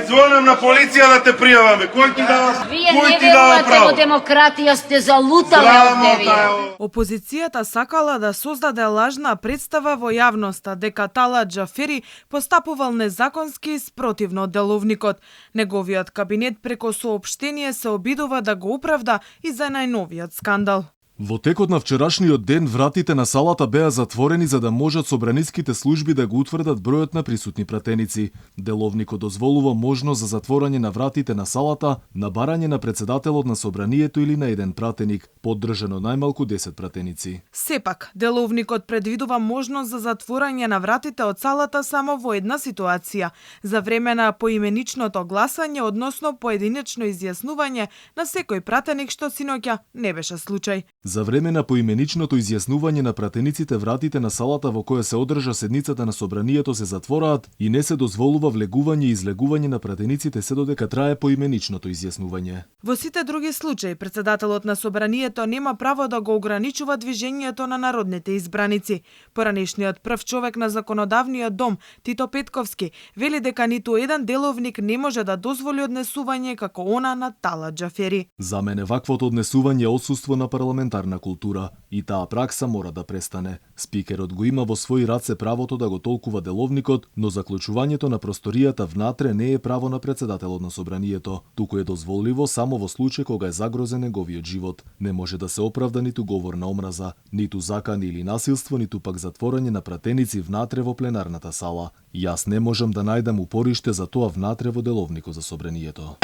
Звонам на полиција да те пријаваме. Кој ти дава? Вие Кој не ти дава верувате право? во демократија, сте залутале овде вие. Опозицијата сакала да создаде лажна представа во јавноста дека Талат Џафери постапувал незаконски спротивно од деловникот. Неговиот кабинет преку соопштение се обидува да го оправда и за најновиот скандал. Во текот на вчерашниот ден вратите на салата беа затворени за да можат собраниските служби да го утврдат бројот на присутни пратеници. Деловникот дозволува можност за затворање на вратите на салата на барање на председателот на собранието или на еден пратеник, поддржано најмалку 10 пратеници. Сепак, деловникот предвидува можност за затворање на вратите од салата само во една ситуација, за време на поименичното гласање, односно поединечно изјаснување на секој пратеник, што синоќа не беше случај. За време на поименичното изјаснување на пратениците, вратите на салата во која се одржа седницата на собранието се затвораат и не се дозволува влегување и излегување на пратениците се додека трае поименичното изјаснување. Во сите други случаи, председателот на собранието нема право да го ограничува движењето на народните избраници. Поранешниот прв човек на законодавниот дом, Тито Петковски, вели дека ниту еден деловник не може да дозволи однесување како она на Талат Џафери. За мене ваквото однесување е отсуство на парламентарна култура и таа пракса мора да престане. Спикерот го има во своји раце правото да го толкува деловникот, но заклучувањето на просторијата внатре не е право на председателот на собранието, туку е дозволиво само во случај кога е загрозен неговиот живот. Не може да се оправда ниту говор на омраза, ниту закани или насилство, ниту пак затворање на пратеници внатре во пленарната сала. Јас не можам да најдам упориште за тоа внатре во деловникот за собранието.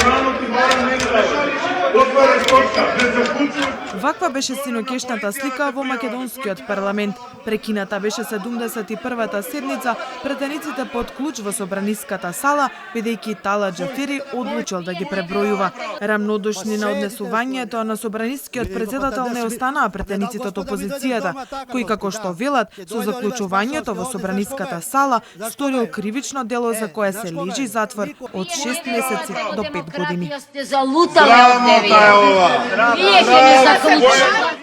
Ваква беше синокешната слика во македонскиот парламент. Прекината беше 71-та седница, пратениците под клуч во собраниската сала, бидејќи Талат Џафери одлучил да ги пребројува. Рамнодушни на однесувањето на собранискиот председател не останаа пратениците од опозицијата, кои како што велат со заклучувањето во собраниската сала сторил кривично дело за кое се лежи затвор од 6 месеци до 5 години. Сте залутале овде вие. Вие ќе не заклучите.